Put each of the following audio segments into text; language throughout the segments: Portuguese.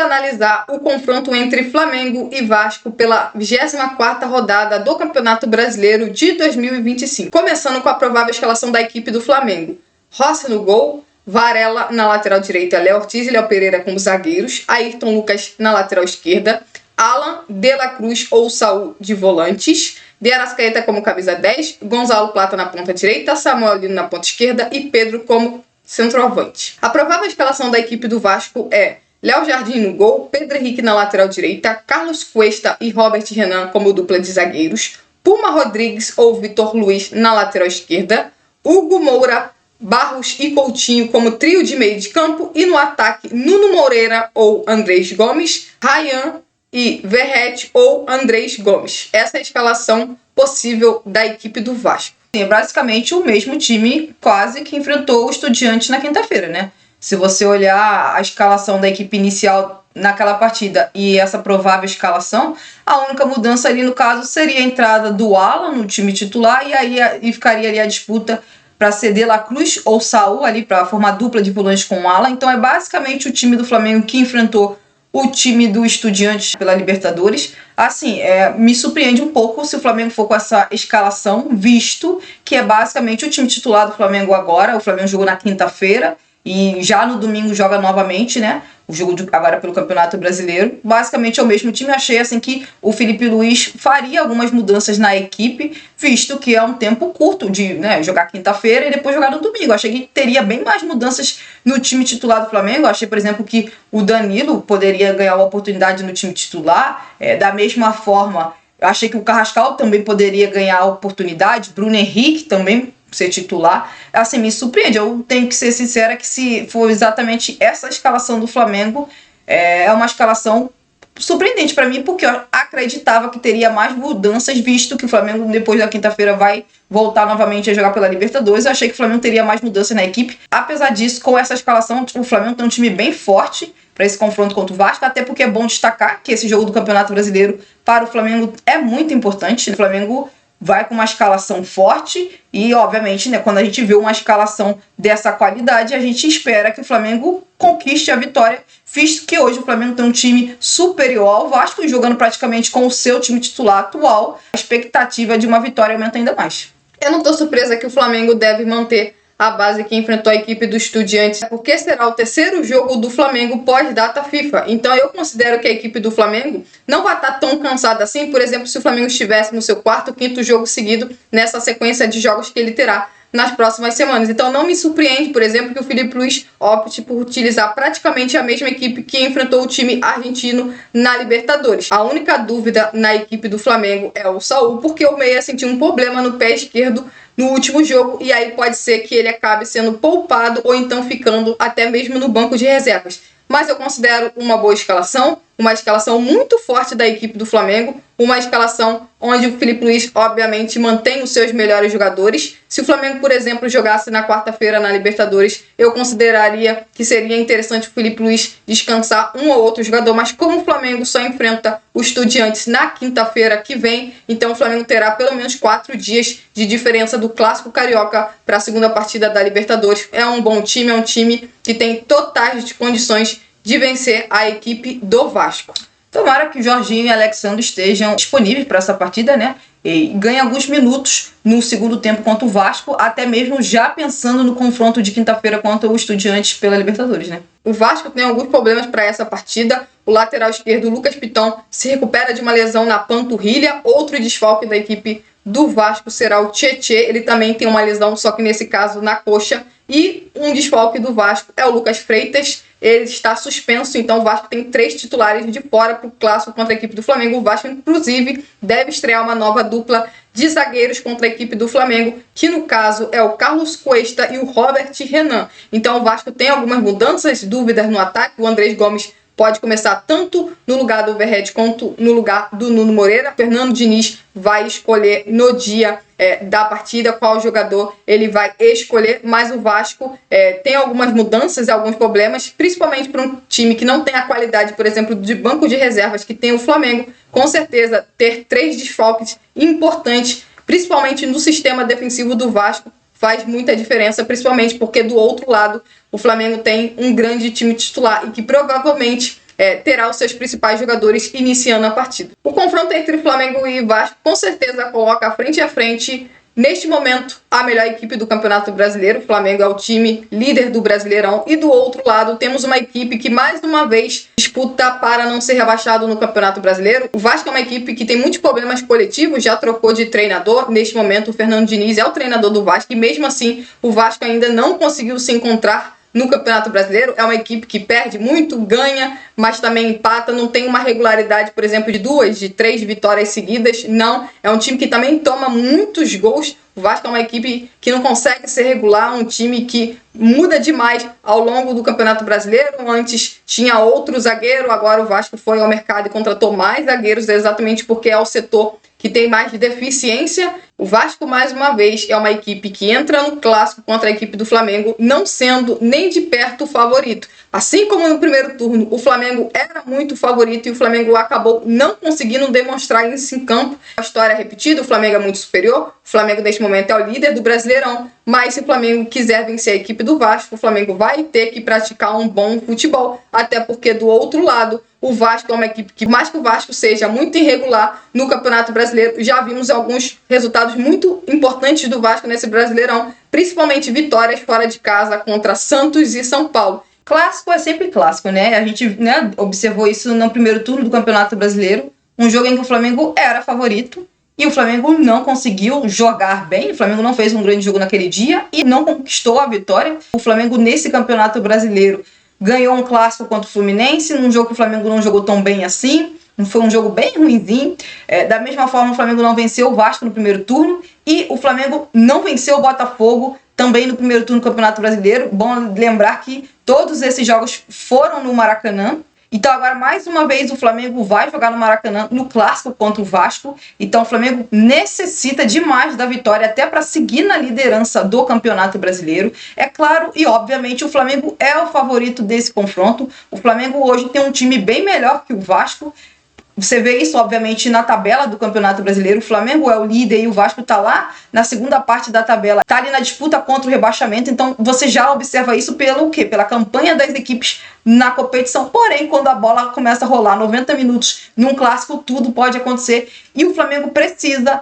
analisar o confronto entre Flamengo e Vasco pela 24ª rodada do Campeonato Brasileiro de 2025. Começando com a provável escalação da equipe do Flamengo. Rossi no gol, Varela na lateral direita, Léo Ortiz e Léo Pereira como zagueiros, Ayrton Lucas na lateral esquerda, Alan, De La Cruz ou Saul de volantes, De Arrascaeta como camisa 10, Gonzalo Plata na ponta direita, Samuel Lino na ponta esquerda e Pedro como centroavante. A provável escalação da equipe do Vasco é Léo Jardim no gol, Pedro Henrique na lateral direita, Carlos Cuesta e Robert Renan como dupla de zagueiros, Puma Rodrigues ou Vitor Luiz na lateral esquerda, Hugo Moura, Barros e Coutinho como trio de meio de campo e no ataque Nuno Moreira ou Andrés Gomes, Ryan e Verrete ou Andrés Gomes. Essa é a escalação possível da equipe do Vasco. É basicamente o mesmo time quase que enfrentou o Estudiantes na quinta-feira, né? Se você olhar a escalação da equipe inicial naquela partida e essa provável escalação, a única mudança ali no caso seria a entrada do Alan no time titular e ficaria ali a disputa para ser De La Cruz ou Saul ali para formar dupla de volantes com o Alan. Então é basicamente o time do Flamengo que enfrentou o time do Estudiantes pela Libertadores. Assim, me surpreende um pouco se o Flamengo for com essa escalação, visto que é basicamente o time titular do Flamengo agora. O Flamengo jogou na quinta-feira e já no domingo joga novamente, né? O jogo agora pelo Campeonato Brasileiro. Basicamente é o mesmo time. Achei assim que o Felipe Luiz faria algumas mudanças na equipe, visto que é um tempo curto de, né, jogar quinta-feira e depois jogar no domingo. Achei que teria bem mais mudanças no time titular do Flamengo. Achei, por exemplo, que o Danilo poderia ganhar uma oportunidade no time titular. Da mesma forma, eu achei que o Carrascal também poderia ganhar a oportunidade. Bruno Henrique também ser titular. Assim, me surpreende. Eu tenho que ser sincera que se for exatamente essa escalação do Flamengo, é uma escalação surpreendente para mim, porque eu acreditava que teria mais mudanças, visto que o Flamengo depois da quinta-feira vai voltar novamente a jogar pela Libertadores. Eu achei que o Flamengo teria mais mudanças na equipe. Apesar disso, com essa escalação, o Flamengo tem um time bem forte para esse confronto contra o Vasco, até porque é bom destacar que esse jogo do Campeonato Brasileiro para o Flamengo é muito importante. O Flamengo vai com uma escalação forte e, obviamente, né, quando a gente vê uma escalação dessa qualidade, a gente espera que o Flamengo conquiste a vitória, visto que hoje o Flamengo tem um time superior ao Vasco e jogando praticamente com o seu time titular atual, a expectativa de uma vitória aumenta ainda mais. Eu não estou surpresa que o Flamengo deve manter a base que enfrentou a equipe do Estudiantes, porque será o terceiro jogo do Flamengo pós-data FIFA. Então eu considero que a equipe do Flamengo não vai estar tão cansada assim, por exemplo, se o Flamengo estivesse no seu quarto, quinto jogo seguido nessa sequência de jogos que ele terá nas próximas semanas. Então não me surpreende, por exemplo, que o Felipe Luiz opte por utilizar praticamente a mesma equipe que enfrentou o time argentino na Libertadores. A única dúvida na equipe do Flamengo é o Saul, porque o meia sentiu um problema no pé esquerdo no último jogo e aí pode ser que ele acabe sendo poupado ou então ficando até mesmo no banco de reservas. Mas eu considero uma boa escalação, uma escalação muito forte da equipe do Flamengo, uma escalação onde o Felipe Luiz, obviamente, mantém os seus melhores jogadores. Se o Flamengo, por exemplo, jogasse na quarta-feira na Libertadores, eu consideraria que seria interessante o Felipe Luiz descansar um ou outro jogador, mas como o Flamengo só enfrenta o Estudiantes na quinta-feira que vem, então o Flamengo terá pelo menos 4 dias de diferença do Clássico Carioca para a segunda partida da Libertadores. É um bom time, é um time que tem totais condições de vencer a equipe do Vasco. Tomara que o Jorginho e o Alexandre estejam disponíveis para essa partida, né? E ganhem alguns minutos no segundo tempo contra o Vasco, até mesmo já pensando no confronto de quinta-feira contra o Estudiantes pela Libertadores, né? O Vasco tem alguns problemas para essa partida. O lateral esquerdo, Lucas Piton, se recupera de uma lesão na panturrilha. Outro desfalque da equipe do Vasco será o Tietê. Ele também tem uma lesão, só que nesse caso na coxa. E um desfalque do Vasco é o Lucas Freitas. Ele está suspenso, então o Vasco tem 3 titulares de fora para o clássico contra a equipe do Flamengo. O Vasco, inclusive, deve estrear uma nova dupla de zagueiros contra a equipe do Flamengo, que no caso é o Carlos Cuesta e o Robert Renan. Então o Vasco tem algumas mudanças, dúvidas no ataque. O Andrés Gomes pode começar tanto no lugar do Verrete quanto no lugar do Nuno Moreira. Fernando Diniz vai escolher no dia da partida qual jogador ele vai escolher, mas o Vasco tem algumas mudanças e alguns problemas, principalmente para um time que não tem a qualidade, por exemplo, de banco de reservas que tem o Flamengo. Com certeza, ter 3 desfalques importantes, principalmente no sistema defensivo do Vasco, faz muita diferença, principalmente porque do outro lado o Flamengo tem um grande time titular e que provavelmente terá os seus principais jogadores iniciando a partida. O confronto entre Flamengo e Vasco com certeza coloca frente a frente, neste momento, a melhor equipe do Campeonato Brasileiro. O Flamengo é o time líder do Brasileirão e do outro lado temos uma equipe que mais uma vez disputa para não ser rebaixado no Campeonato Brasileiro. O Vasco é uma equipe que tem muitos problemas coletivos, já trocou de treinador. Neste momento o Fernando Diniz é o treinador do Vasco e mesmo assim o Vasco ainda não conseguiu se encontrar no Campeonato Brasileiro. É uma equipe que perde muito, ganha, mas também empata, não tem uma regularidade, por exemplo, de 3 vitórias seguidas, não. É um time que também toma muitos gols. O Vasco é uma equipe que não consegue ser regular, um time que muda demais ao longo do Campeonato Brasileiro. Antes tinha outro zagueiro, agora o Vasco foi ao mercado e contratou mais zagueiros, exatamente porque é o setor que tem mais deficiência. O Vasco, mais uma vez, é uma equipe que entra no clássico contra a equipe do Flamengo, não sendo nem de perto o favorito. Assim como no primeiro turno, o Flamengo era muito favorito e o Flamengo acabou não conseguindo demonstrar isso em campo. A história é repetida, o Flamengo é muito superior, o Flamengo neste momento é o líder do Brasileirão, mas se o Flamengo quiser vencer a equipe do Vasco, o Flamengo vai ter que praticar um bom futebol, até porque do outro lado, o Vasco é uma equipe que, mais que o Vasco seja muito irregular no Campeonato Brasileiro, já vimos alguns resultados muito importantes do Vasco nesse Brasileirão, principalmente vitórias fora de casa contra Santos e São Paulo. Clássico é sempre clássico, né? A gente observou isso no primeiro turno do Campeonato Brasileiro, um jogo em que o Flamengo era favorito e o Flamengo não conseguiu jogar bem, o Flamengo não fez um grande jogo naquele dia e não conquistou a vitória. O Flamengo nesse Campeonato Brasileiro ganhou um clássico contra o Fluminense, num jogo que o Flamengo não jogou tão bem assim, foi um jogo bem ruinzinho. Da mesma forma, o Flamengo não venceu o Vasco no primeiro turno e o Flamengo não venceu o Botafogo também no primeiro turno do Campeonato Brasileiro. Bom lembrar que todos esses jogos foram no Maracanã. Então agora, mais uma vez, o Flamengo vai jogar no Maracanã no clássico contra o Vasco. Então o Flamengo necessita demais da vitória até para seguir na liderança do Campeonato Brasileiro. É claro e obviamente o Flamengo é o favorito desse confronto. O Flamengo hoje tem um time bem melhor que o Vasco. Você vê isso, obviamente, na tabela do Campeonato Brasileiro. O Flamengo é o líder e o Vasco está lá na segunda parte da tabela. Está ali na disputa contra o rebaixamento. Então, você já observa isso pelo quê? Pela campanha das equipes na competição. Porém, quando a bola começa a rolar 90 minutos num clássico, tudo pode acontecer. E o Flamengo precisa...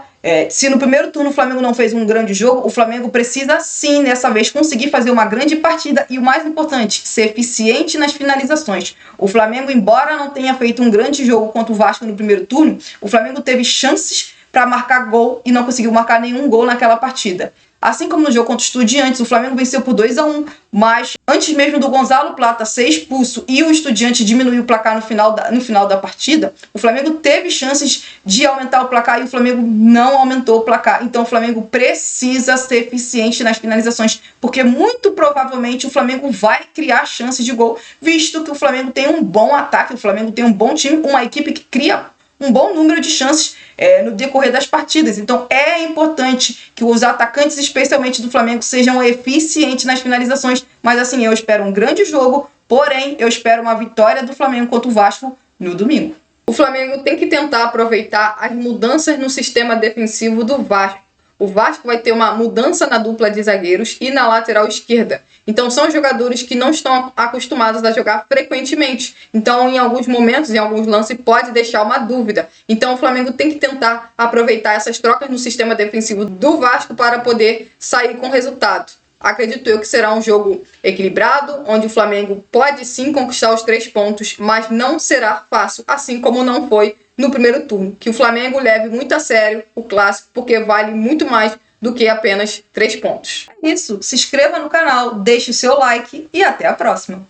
se no primeiro turno o Flamengo não fez um grande jogo, o Flamengo precisa sim, dessa vez, conseguir fazer uma grande partida e o mais importante, ser eficiente nas finalizações. O Flamengo, embora não tenha feito um grande jogo contra o Vasco no primeiro turno, o Flamengo teve chances para marcar gol e não conseguiu marcar nenhum gol naquela partida. Assim como no jogo contra o Estudiantes, o Flamengo venceu por 2-1, mas antes mesmo do Gonzalo Plata ser expulso e o Estudiantes diminuir o placar no final da partida, o Flamengo teve chances de aumentar o placar e o Flamengo não aumentou o placar. Então o Flamengo precisa ser eficiente nas finalizações, porque muito provavelmente o Flamengo vai criar chances de gol, visto que o Flamengo tem um bom ataque, o Flamengo tem um bom time, uma equipe que cria um bom número de chances no decorrer das partidas. Então é importante que os atacantes, especialmente do Flamengo, sejam eficientes nas finalizações. Mas assim, eu espero um grande jogo, porém eu espero uma vitória do Flamengo contra o Vasco no domingo. O Flamengo tem que tentar aproveitar as mudanças no sistema defensivo do Vasco. O Vasco vai ter uma mudança na dupla de zagueiros e na lateral esquerda. Então são jogadores que não estão acostumados a jogar frequentemente. Então em alguns momentos, em alguns lances, pode deixar uma dúvida. Então o Flamengo tem que tentar aproveitar essas trocas no sistema defensivo do Vasco para poder sair com resultado. Acredito eu que será um jogo equilibrado, onde o Flamengo pode sim conquistar os 3 pontos, mas não será fácil, assim como não foi no primeiro turno. Que o Flamengo leve muito a sério o clássico, porque vale muito mais do que apenas 3 pontos. É isso, se inscreva no canal, deixe o seu like e até a próxima!